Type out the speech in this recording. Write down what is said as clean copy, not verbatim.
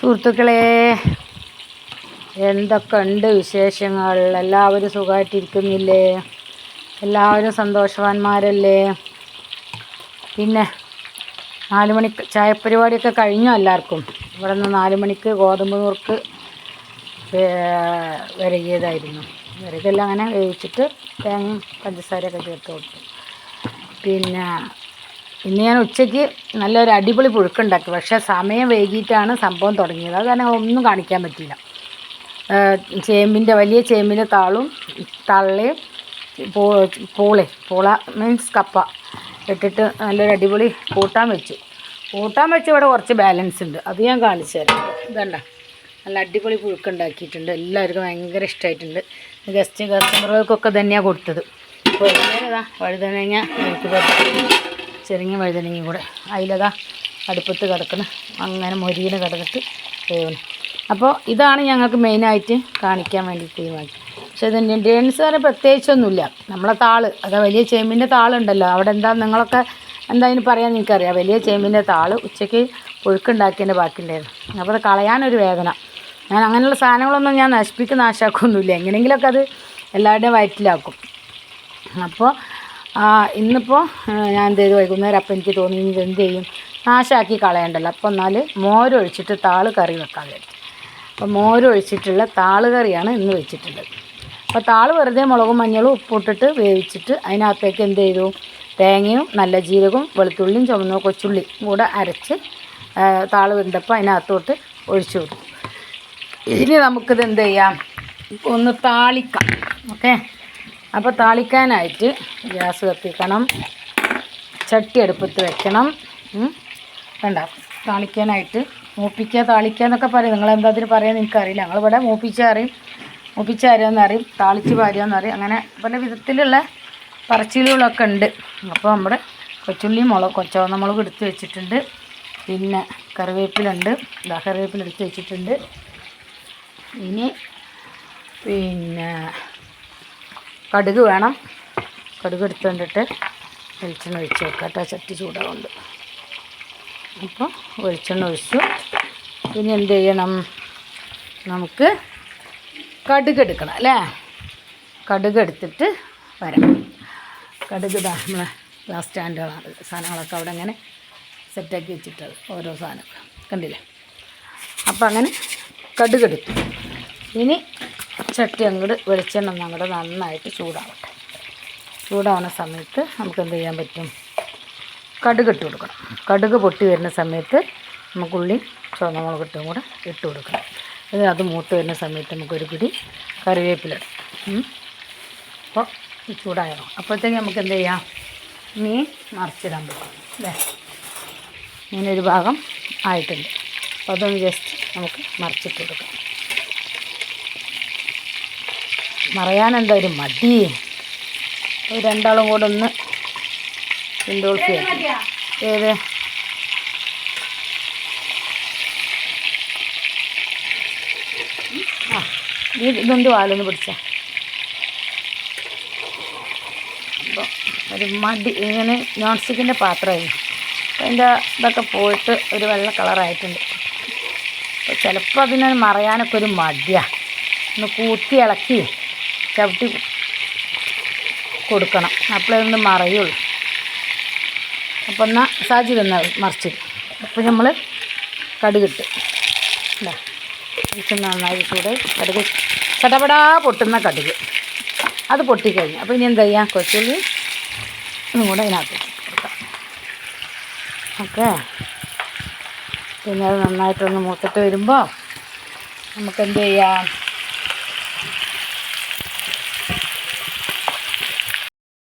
സുഹൃത്തുക്കളെ, എന്തൊക്കെയുണ്ട് വിശേഷങ്ങൾ? എല്ലാവരും സുഖമായിട്ടിരിക്കുന്നില്ലേ? എല്ലാവരും സന്തോഷവാന്മാരല്ലേ? പിന്നെ 4 മണിക്ക് ചായപ്പരിപാടിയൊക്കെ കഴിഞ്ഞു എല്ലാവർക്കും. ഇവിടെ നിന്ന് 4 മണിക്ക് ഗോതമ്പ് നുറുക്ക് വിരകിയതായിരുന്നു. വിരകെല്ലാം അങ്ങനെ വേവിച്ചിട്ട് തേങ്ങയും പഞ്ചസാരയൊക്കെ ചേർത്ത് കൊടുത്തു. പിന്നെ ഇന്ന് ഞാൻ ഉച്ചയ്ക്ക് നല്ലൊരു അടിപൊളി പുഴുക്കുണ്ടാക്കി. പക്ഷേ സമയം വൈകിട്ടാണ് സംഭവം തുടങ്ങിയത്. അത് കാരണം ഒന്നും കാണിക്കാൻ പറ്റിയില്ല. വലിയ ചേമ്പിൻ്റെ താളും തള്ളയും പൂള മീൻസ് കപ്പ ഇട്ടിട്ട് നല്ലൊരു അടിപൊളി കൂട്ടാൻ വെച്ച് ഇവിടെ കുറച്ച് ബാലൻസ് ഉണ്ട്. അത് ഞാൻ കാണിച്ചു തരാം. ഇതല്ല, നല്ല അടിപൊളി പുഴുക്കുണ്ടാക്കിയിട്ടുണ്ട്. എല്ലാവർക്കും ഭയങ്കര ഇഷ്ടമായിട്ടുണ്ട്. കസ്റ്റമറുകൾക്കൊക്കെ തന്നെയാണ് കൊടുത്തത്. അപ്പോൾ ഇതാ വഴുതനങ്ങ ചെറിയ വഴുതനങ്ങ കൂടെ അതിലതാ അടുപ്പത്ത് കിടക്കണം. അങ്ങനെ മൊരിയിൽ കിടന്നിട്ട് വേവണം. അപ്പോൾ ഇതാണ് ഞങ്ങൾക്ക് മെയിനായിട്ട് കാണിക്കാൻ വേണ്ടി തീരുമാനിച്ചത്. പക്ഷേ ഇത് ഇൻഗ്രീഡിയൻസ് വരെ പ്രത്യേകിച്ചൊന്നുമില്ല. നമ്മളെ താള്, അതാ വലിയ ചേമ്പിൻ്റെ താളുണ്ടല്ലോ, അവിടെ എന്താ നിങ്ങളൊക്കെ എന്താ അതിന് പറയാമെന്ന് എനിക്കറിയാം. വലിയ ചേമ്പിൻ്റെ താള് ഉച്ചയ്ക്ക് പുഴുക്കുണ്ടാക്കിയതിൻ്റെ ബാക്കിയുണ്ടായിരുന്നു. അപ്പോൾ അത് കളയാനൊരു വേദന. ഞാൻ അങ്ങനെയുള്ള സാധനങ്ങളൊന്നും ഞാൻ നാശാക്കൊന്നുമില്ല. എങ്ങനെയെങ്കിലുമൊക്കെ അത് എല്ലാവരുടെയും വയറ്റിലാക്കും. അപ്പോൾ ഇന്നിപ്പോൾ ഞാൻ എന്ത് ചെയ്തു, വൈകുന്നേരം അപ്പം എനിക്ക് തോന്നി ഇനി എന്ത് ചെയ്യും, നാശാക്കി കളയണ്ടല്ലോ. അപ്പോൾ എന്നാൽ മോരൊഴിച്ചിട്ട് താള് കറി വെക്കാൻ കഴിയും. അപ്പോൾ മോരൊഴിച്ചിട്ടുള്ള താള് കറിയാണ് ഇന്ന് വെച്ചിട്ടുള്ളത്. അപ്പോൾ താള് വെറുതെ മുളകും മഞ്ഞളും ഉപ്പിട്ടിട്ട് വേവിച്ചിട്ട് അതിനകത്തേക്ക് എന്ത് ചെയ്തു, തേങ്ങയും നല്ല ജീരകവും വെളുത്തുള്ളിയും ചുവന്ന കൊച്ചുള്ളിയും കൂടെ അരച്ച് താള് വെന്തപ്പോൾ അതിനകത്തോട്ട് ഒഴിച്ചു കൊടുത്തു. ഇനി നമുക്കിത് എന്ത് ചെയ്യാം, ഒന്ന് താളിക്കാം. ഓക്കെ, അപ്പോൾ താളിക്കാനായിട്ട് ഗ്യാസ് കത്തിക്കണം, ചട്ടി അടുപ്പത്ത് വെക്കണം. വേണ്ട, താളിക്കാനായിട്ട് താളിക്കുക എന്നൊക്കെ പറയും. നിങ്ങളെന്താ അതിന് പറയാമെന്ന് എനിക്കറിയില്ല. ഞങ്ങളിവിടെ മൂപ്പിച്ചരിയെന്ന് അറിയും, താളിച്ച് പാരുകയെന്ന് അറിയും. അങ്ങനെ പല വിധത്തിലുള്ള പറച്ചിലുകളൊക്കെ ഉണ്ട്. അപ്പോൾ നമ്മുടെ കൊച്ചുള്ളിയും ചുവന്ന മുളക് എടുത്ത് വെച്ചിട്ടുണ്ട്. പിന്നെ കറിവേപ്പിലുണ്ട്, കറിവേപ്പില എടുത്ത് വെച്ചിട്ടുണ്ട്. ഇനി പിന്നെ കടുക് വേണം. കടുക് എടുത്തുകൊണ്ടിട്ട് വെളിച്ചെണ്ണ ഒഴിച്ച് വെക്കാട്ടോ, ചട്ടി ചൂടാവുണ്ട്. അപ്പോൾ വെളിച്ചെണ്ണ ഒഴിച്ചു. പിന്നെ എന്ത് ചെയ്യണം, നമുക്ക് കടുക് എടുക്കണം അല്ലേ. കടുക് എടുത്തിട്ട് വരാം. കടുക് നമ്മളെ ഗ്ലാസ് സ്റ്റാൻഡുകളാണ്, സാധനങ്ങളൊക്കെ അവിടെ അങ്ങനെ സെറ്റാക്കി വെച്ചിട്ടത്, ഓരോ സാധനങ്ങൾ കണ്ടില്ലേ. അപ്പോൾ അങ്ങനെ കടുക് എടുത്തു. ഇനി ചട്ടി അങ്ങോട്ട് വെളിച്ചെണ്ണ അങ്ങോട്ട് നന്നായിട്ട് ചൂടാവട്ടെ. ചൂടാവുന്ന സമയത്ത് നമുക്ക് എന്ത് ചെയ്യാൻ പറ്റും, കടുക് ഇട്ട് കൊടുക്കണം. കടുക് പൊട്ടി വരുന്ന സമയത്ത് നമുക്ക് ഉള്ളി ചുവന്ന മുളകിട്ടും കൂടെ ഇട്ട് കൊടുക്കണം. അത് മൂത്ത് വരുന്ന സമയത്ത് നമുക്കൊരു പിടി കറിവേപ്പിലിടാം. അപ്പോൾ ചൂടായണം. അപ്പോഴത്തേക്ക് നമുക്ക് എന്ത് ചെയ്യാം, മീൻ മറിച്ചിടാൻ പറ്റും അല്ലേ. മീനൊരു ഭാഗം ആയിട്ടുണ്ട്. അപ്പോൾ അതൊന്ന് ജസ്റ്റ് നമുക്ക് മറിച്ചിട്ട് കൊടുക്കാം. മറയാനെന്താ ഒരു മടി. രണ്ടാളും കൂടെ ഒന്ന് ഇൻഡോൾസ് ചെയ്യാം. ഏത് ഇതൊന്ന് വാലൊന്ന് പിടിച്ചാൽ. അപ്പോൾ ഒരു മടി, ഇങ്ങനെ നോൺ സ്റ്റിക്കിൻ്റെ പാത്രമായിരുന്നു. അപ്പോൾ അതിൻ്റെ ഇതൊക്കെ പോയിട്ട് ഒരു വെള്ള കളറായിട്ടുണ്ട്. അപ്പോൾ ചിലപ്പോൾ അതിന് മറയാനൊക്കെ ഒരു മടിയാണ്. ഒന്ന് കൂട്ടി ഇളക്കി ചവിട്ടി കൊടുക്കണം, അപ്പോഴൊന്ന് മറയുള്ളൂ. അപ്പോൾ എന്നാൽ സാജി തന്ന മറിച്ച്. അപ്പോൾ നമ്മൾ കടുകിട്ട് നന്നായി ചൂട്, കടുക് ചടപടാ പൊട്ടുന്ന കടുക് അത് പൊട്ടിക്കഴിഞ്ഞു. അപ്പോൾ ഇനി എന്താ ചെയ്യാം, കൊച്ചുള്ളി ഇതും കൂടെ അതിനകത്ത് കൊടുക്കാം. ഓക്കെ, പിന്നെ അത് നന്നായിട്ടൊന്ന് മൂത്തിട്ട് വരുമ്പോൾ നമുക്ക് എന്ത് ചെയ്യാം,